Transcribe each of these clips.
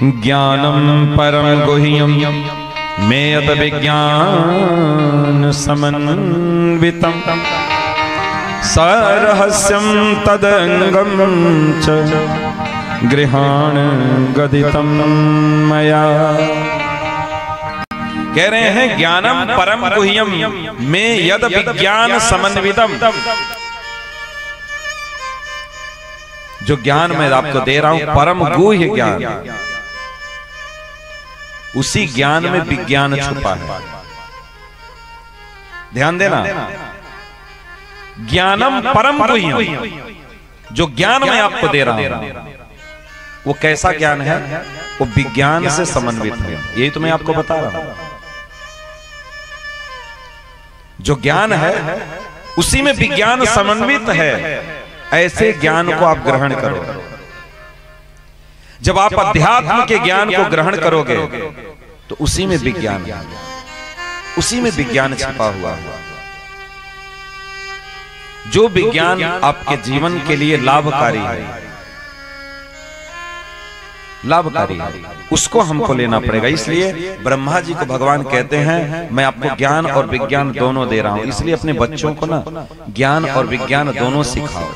ज्ञानम परम गुह्यम मे यद विज्ञान समन्वितम सरहस्यम तदंगम च गृहाण गदितम मया। कह रहे हैं ज्ञानम परम गुह्यम मे यद विज्ञान समन्वितम। जो ज्ञान मैं आपको दे रहा हूं परम गुह्य ज्ञान, उसी ज्ञान में विज्ञान छुपा है। ध्यान देना, ज्ञानम परम गुह्यम, जो ज्ञान मैं आपको दे रहा हूं वो कैसा ज्ञान है? वो विज्ञान से समन्वित है। यही तो मैं आपको बता रहा हूं। जो ज्ञान है उसी में विज्ञान समन्वित है। ऐसे ज्ञान को आप ग्रहण करो। जब आप अध्यात्म के ज्ञान को ग्रहण करोगे तो उसी में विज्ञान छिपा हुआ है। जो विज्ञान आपके जीवन के लिए लाभकारी है, उसको हमको लेना पड़ेगा। इसलिए ब्रह्मा जी को भगवान कहते हैं मैं आपको ज्ञान और विज्ञान दोनों दे रहा हूं। इसलिए अपने बच्चों को ना ज्ञान और विज्ञान दोनों सिखाओ,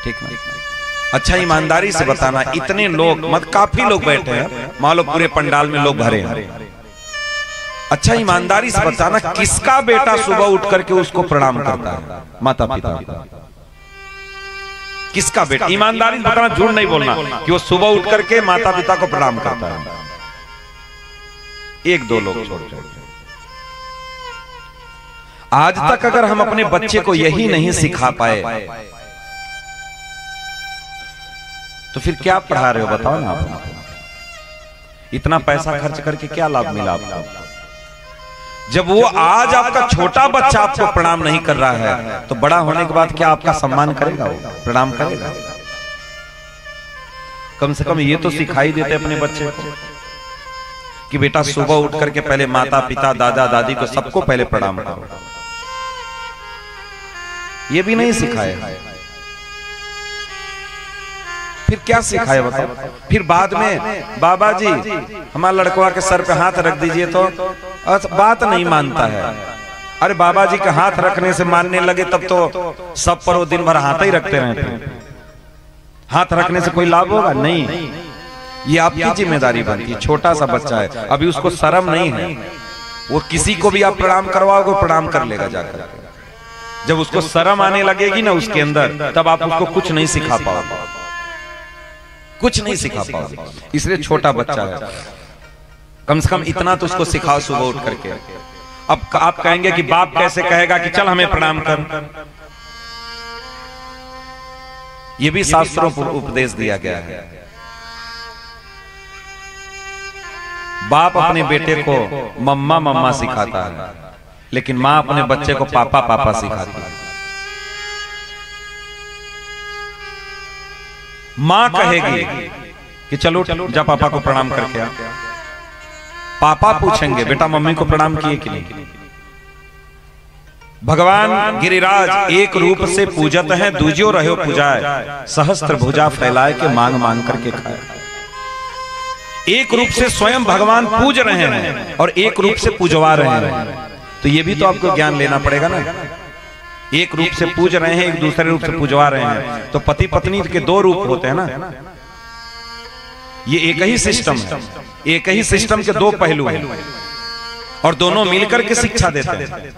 ठीक ना? अच्छा ईमानदारी से बताना, इतने लोग काफी लोग बैठे हैं, मान लो पूरे पंडाल में लोग भरे हैं। अच्छा ईमानदारी से बताना, किसका बेटा सुबह उठ करके उसको प्रणाम करता है? माता पिता। किसका बेटा? ईमानदारी से बताना, झूठ नहीं बोलना कि वो सुबह उठ करके माता पिता को प्रणाम करता है। एक दो लोग छोड़। आज तक अगर हम अपने बच्चे को यही नहीं सिखा पाए तो फिर क्या पढ़ा रहे हो? बताओ ना आप। इतना पैसा खर्च करके क्या लाभ मिला आपको? जब वो आज आपका छोटा बच्चा आपको प्रणाम नहीं कर रहा है तो बड़ा होने के बाद क्या आपका सम्मान करेगा? वो प्रणाम करेगा? कम से कम ये तो सिखाई देते अपने बच्चे को कि बेटा सुबह उठ करके पहले माता पिता दादा दादी को सबको पहले प्रणाम करो। ये भी नहीं सिखाया। फिर क्या सिखाया बताओ? फिर बाद में बाबा जी हमारा लड़कवा के सर पे हाथ रख दीजिए तो बात नहीं मानता है। अरे बाबा जी का हाथ रखने से मानने लगे तब तो सब पर वो दिन भर हाथ ही रखते रहते हैं। हाथ रखने से कोई लाभ होगा? नहीं। ये आपकी जिम्मेदारी बनती है। छोटा सा बच्चा है, अभी उसको शर्म नहीं है। वो किसी को भी आप प्रणाम करवाओगे प्रणाम कर लेगा जाकर। जब उसको शर्म आने लगेगी ना उसके अंदर, तब आप उसको कुछ नहीं सिखा पाओगे, कुछ नहीं सिखा पाओगे। इसलिए छोटा बच्चा है, कम से कम इतना तो उसको सिखाओ सुबह उठ करके। अब आप कहेंगे कि बाप कैसे कहेगा कि चल हमें प्रणाम कर? यह भी शास्त्रों पर उपदेश दिया गया है। बाप अपने बेटे को मम्मा मम्मा सिखाता है, लेकिन मां अपने बच्चे को पापा पापा सिखाती है। मां कहेगी कि चलो जा पापा को प्रणाम करके आ। पापा पूछेंगे बेटा मम्मी को प्रणाम किए कि नहीं? भगवान गिरिराज एक रूप से पूजत हैं, दूजियो रहो पूजाए, सहस्त्र भुजा फैलाए के मांग मांग करके खाए। एक रूप से स्वयं भगवान पूज रहे हैं और एक रूप से पूजवा रहे हैं। तो ये भी तो आपको ज्ञान लेना पड़ेगा ना। एक रूप से पूज रहे हैं, एक दूसरे रूप से पूजवा रहे हैं, तो पति पत्नी के दो रूप होते हैं ना। ये एक ही सिस्टम है, एक ही सिस्टम के दो पहलू हैं और दोनों मिलकर के शिक्षा देते हैं।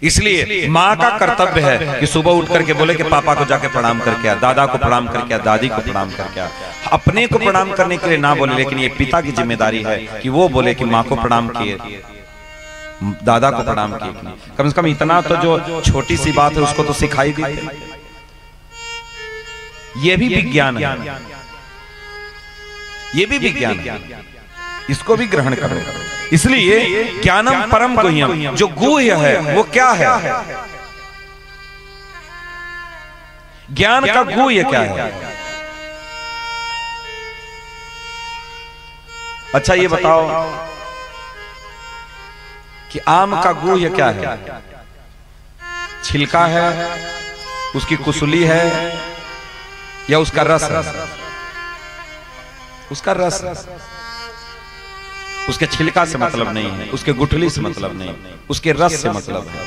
इसलिए माँ का कर्तव्य है कि सुबह उठ करके बोले कि पापा को जाके प्रणाम करके आ, दादा को प्रणाम करके आ, दादी को प्रणाम करके आ। अपने को प्रणाम करने के लिए ना बोले, लेकिन ये पिता की जिम्मेदारी है कि वो बोले कि माँ को प्रणाम किए, दादा को प्रणाम किए। कम से कम इतना तो जो छोटी सी बात है उसको तो सिखाई दी। ये भी विज्ञान है, ये भी विज्ञान है, इसको भी ग्रहण करो। इसलिए ज्ञानम परम गुह्यम, जो गुह्य है वो क्या है? ज्ञान का गुह्य क्या है? अच्छा ये बताओ कि आम का गुह्य क्या है? छिलका है, उसकी कुसुली है, या उसका रस है? उसका रस, उसके छिलका से मतलब नहीं है, उसके गुठली से मतलब नहीं, उसके रस से मतलब है।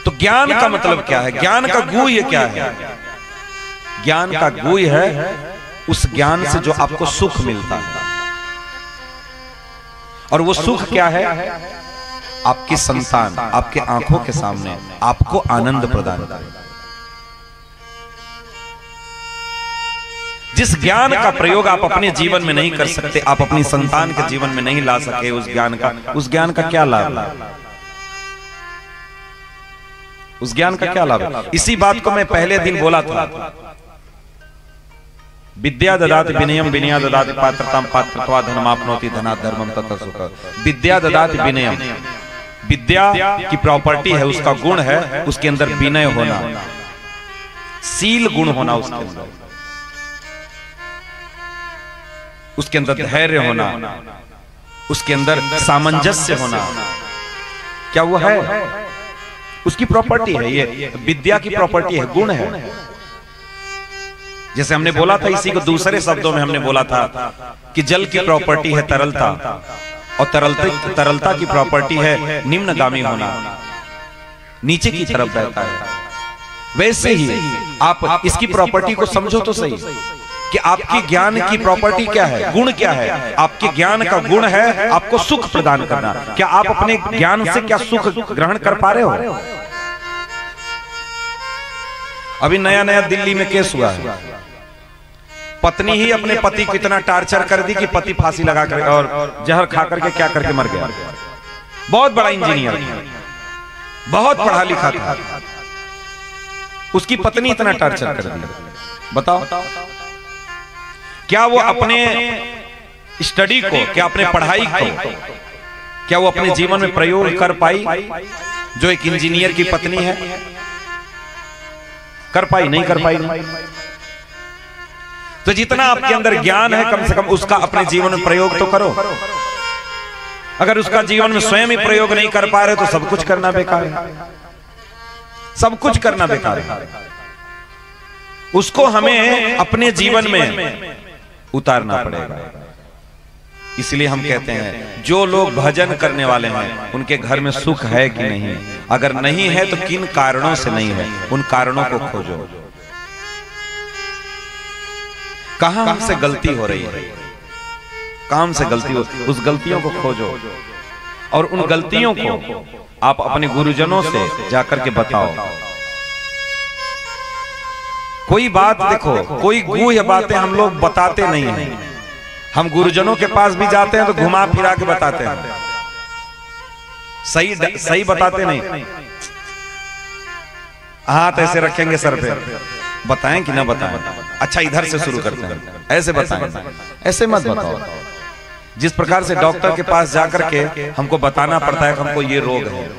तो ज्ञान का मतलब क्या है? ज्ञान का गुह्य क्या है? ज्ञान का गुह्य है उस ज्ञान से जो आपको सुख मिलता है। और वो सुख क्या है? आपकी संतान आपके आंखों के सामने आपको आनंद प्रदान करे। जिस ज्ञान का प्रयोग आप अपने जीवन में नहीं कर सकते, आप अपनी संतान के जीवन में नहीं ला सके, उस ज्ञान का क्या लाभ है? उस ज्ञान का क्या लाभ है? इसी बात को मैं पहले दिन बोला था, विद्या ददाति विनयम विनया ददाति पात्रताम पात्रत्वा धनमाप्नोति धनात् धर्मम तथा सुख। विद्या ददाति विनयम, विद्या की प्रॉपर्टी है, उसका गुण है उसके अंदर विनय होना, शील गुण होना, उसके अंदर धैर्य होना, उसके अंदर सामंजस्य होना। क्या वो है? उसकी प्रॉपर्टी है, ये विद्या की प्रॉपर्टी है, गुण है। जैसे हमने बोला था, इसी को दूसरे शब्दों में हमने बोला था कि जल की प्रॉपर्टी है तरलता, और तरलता की प्रॉपर्टी है निम्नगामी होना, नीचे की तरफ बहता है। वैसे ही आप इसकी प्रॉपर्टी को समझो तो सही कि आपकी ज्ञान की प्रॉपर्टी क्या है, गुण क्या है। आपके ज्ञान का गुण है आपको सुख प्रदान करना। क्या आप अपने ज्ञान से क्या सुख ग्रहण कर पा रहे हो? अभी नया नया दिल्ली में केस हुआ है, पत्नी ही अपने पति को इतना टार्चर कर दी कि पति फांसी लगा कर और जहर खा करके क्या करके मर गया। बहुत बड़ा इंजीनियर, बहुत पढ़ा लिखा था, उसकी पत्नी इतना टार्चर कर दी। बताओ, क्या वो अपने स्टडी को, क्या अपने पढ़ाई को, क्या वो अपने जीवन में प्रयोग कर पाई? जो एक इंजीनियर की पत्नी है, कर पाई? नहीं कर पाई। तो जितना आपके अंदर ज्ञान है, कम से कम उसका अपने जीवन में प्रयोग तो करो। अगर उसका जीवन में स्वयं ही प्रयोग नहीं कर पा रहे तो सब कुछ करना बेकार है, सब कुछ करना बेकार है। उसको हमें अपने जीवन में उतारना पड़ेगा। इसलिए हम कहते हैं, जो लोग भजन करने वाले हैं उनके घर में सुख है कि नहीं? अगर नहीं है तो किन कारणों से नहीं है, उन कारणों को खोजो। कहां हमसे गलती हो रही है, कहां हमसे गलती हो, उस गलतियों को खोजो और उन गलतियों को आप अपने गुरुजनों से जाकर के बताओ। कोई बात देखो, कोई गुह्य बातें हम लोग बताते नहीं हैं। हम गुरुजनों के पास भी जाते हैं तो घुमा फिरा के बताते हैं, सही बताते नहीं। हाथ ऐसे रखेंगे सर पे, बताएं कि ना बताएं? अच्छा, इधर से शुरू करते हैं, ऐसे बताएं, ऐसे मत बताओ। जिस प्रकार से डॉक्टर के पास जाकर के हमको बताना पड़ता है कि हमको ये रोग है,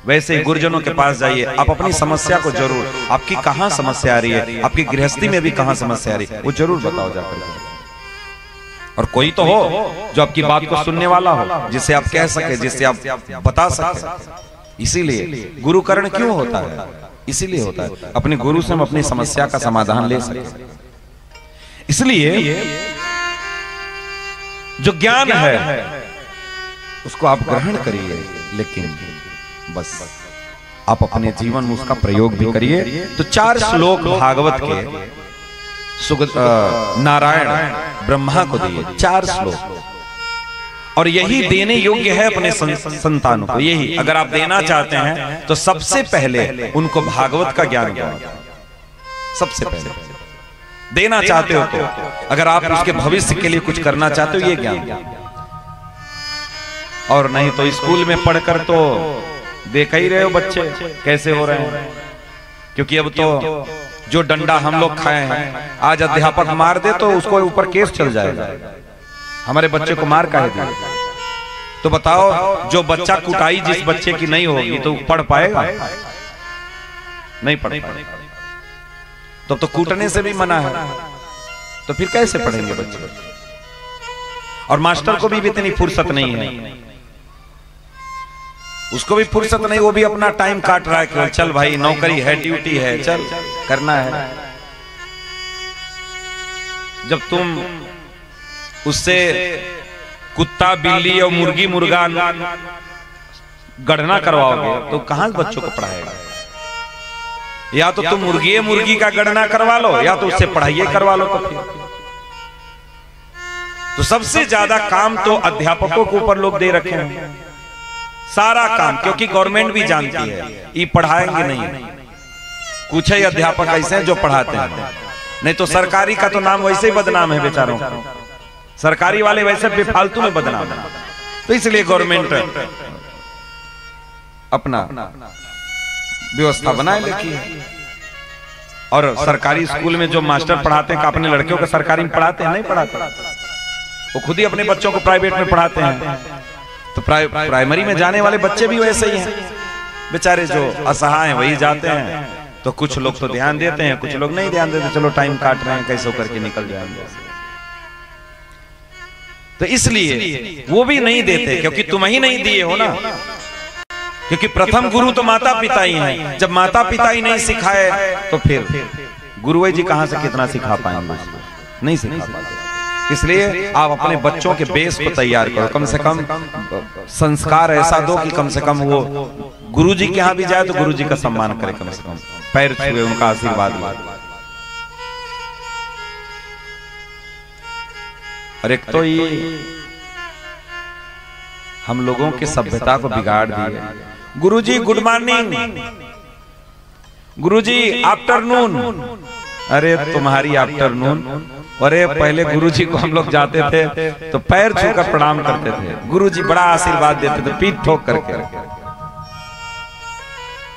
वैसे ही गुरुजनों के पास जाइए। आप अपनी समस्या को जरूर, आपकी कहां समस्या आ रही है, आपकी गृहस्थी में भी कहां समस्या आ रही है, वो जरूर बताओ जाकर के। और कोई तो हो जो आपकी बात को सुनने वाला हो, जिससे आप कह सके, जिससे आप बता सके। इसीलिए गुरुकरण क्यों होता है? इसीलिए होता है अपने गुरु से हम अपनी समस्या का समाधान ले सके। इसलिए जो ज्ञान है उसको आप ग्रहण करिए, लेकिन बस आप अपने जीवन में उसका प्रयोग भी करिए। तो 4 श्लोक भागवत के नारायण ब्रह्मा को दिए, 4 श्लोक, और यही देने योग्य है अपने संतानों को। यही अगर आप देना चाहते हैं तो सबसे पहले उनको भागवत का ज्ञान दो। सबसे पहले देना चाहते हो तो, अगर आप उसके भविष्य के लिए कुछ करना चाहते हो, ये ज्ञान। और नहीं तो स्कूल में पढ़कर तो देख ही रहे हो बच्चे कैसे हो रहे हैं। क्योंकि अब तो जो डंडा हम लोग खाए हैं, आज अध्यापक मार दे तो उसको ऊपर केस चल जाएगा। हमारे बच्चे को मार काहे दिया? तो बताओ, जो बच्चा कुटाई जिस बच्चे की नहीं होगी तो पढ़ पाएगा? नहीं पढ़ पाएगा। तो कूटने से भी मना है, तो फिर कैसे पढ़ेंगे बच्चे? और मास्टर को भी इतनी फुर्सत नहीं है, उसको भी फुर्सत नहीं, वो भी अपना टाइम काट रहा है कि चल भाई नौकरी है, ड्यूटी है, चल करना है। जब तुम उससे कुत्ता बिल्ली और मुर्गी मुर्गा गणना करवाओगे तो कहां बच्चों को पढ़ाएगा? या तो तुम मुर्गी का गणना करवा लो या तो उससे पढ़ाई करवा लो। तो सबसे ज्यादा काम तो अध्यापकों के ऊपर लोग दे रखे हैं, सारा काम, क्योंकि गवर्नमेंट भी जानती है ये पढ़ाएंगे नहीं। कुछ ही अध्यापक ऐसे हैं जो पढ़ाते हैं, नहीं तो सरकारी का तो नाम वैसे ही बदनाम है बेचारों का। सरकारी वाले वैसे बेफालतू में बदनाम है। तो इसलिए गवर्नमेंट अपना व्यवस्था बनाए लेती है। और सरकारी स्कूल में जो मास्टर पढ़ाते हैं अपने लड़कियों को सरकारी में पढ़ाते हैं? नहीं पढ़ाते, वो खुद ही अपने बच्चों को प्राइवेट में पढ़ाते हैं। तो प्राइमरी में जाने वाले बच्चे भी वैसे ही हैं बेचारे, जो असहाय हैं वही जाते हैं। तो कुछ लोग तो ध्यान देते हैं, कुछ लोग नहीं ध्यान देते, चलो टाइम काट रहे हैं कैसे करके निकल जाएंगे। तो इसलिए वो भी नहीं देते क्योंकि तुम ही नहीं दिए हो ना। क्योंकि प्रथम गुरु तो माता पिता ही हैं। जब माता पिता ही नहीं सिखाए तो फिर गुरुजी जी कहां से कितना सिखा पाएंगे? नहीं सिखा पाएंगे। इसलिए आप अपने बच्चों के बेस को तैयार करो, कम से कम संस्कार ऐसा दो कि कम से कम वो गुरुजी के यहाँ भी जाए तो गुरुजी का सम्मान करे, कम से कम पैर छुए, उनका आशीर्वाद ले। और एक तो ये हम लोगों की सभ्यता को बिगाड़ दिए। गुरुजी गुड मॉर्निंग, गुरुजी आफ्टरनून। अरे तुम्हारी आफ्टरनून, अरे पहले गुरुजी को हम लोग जाते थे तो पैर छूकर प्रणाम करते थे, गुरुजी बड़ा आशीर्वाद देते थे पीठ ठोक करके।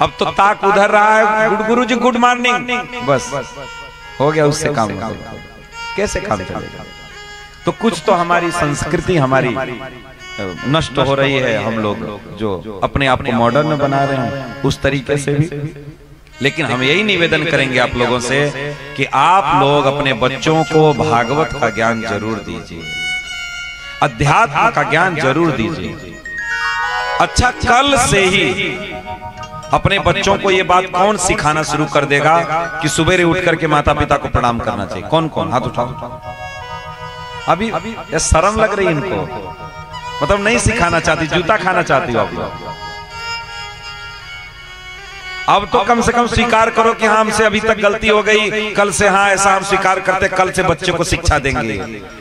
अब तो ताक उधर रहा है, गुरुजी गुड मॉर्निंग, बस हो गया, उससे काम कैसे काम चलेगा? तो कुछ तो हमारी संस्कृति हमारी नष्ट हो रही है। हम लोग जो अपने आप को मॉडर्न बना रहे हैं उस तरीके से भी। लेकिन हम यही निवेदन करेंगे आप लोगों से कि आप लोग अपने बच्चों को भागवत का ज्ञान जरूर दीजिए, अध्यात्म का ज्ञान जरूर दीजिए। अच्छा, कल से ही अपने बच्चों को ये बात कौन सिखाना शुरू कर देगा कि सुबह उठ करके माता पिता को प्रणाम करना चाहिए? कौन कौन? हाथ उठाओ। अभी शर्म लग रही इनको, मतलब नहीं सिखाना चाहती, जूता खाना चाहती हो आप। अब तो कम से कम स्वीकार करो कि हाँ हमसे अभी तक गलती हो गई, कल से हाँ ऐसा हम स्वीकार करते, कल से बच्चों को शिक्षा देंगे।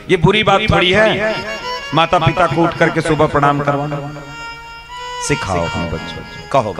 ये बुरी बात थोड़ी है माता पिता को उठ करके सुबह प्रणाम करवाना। सिखाओ अपने बच्चों, कहो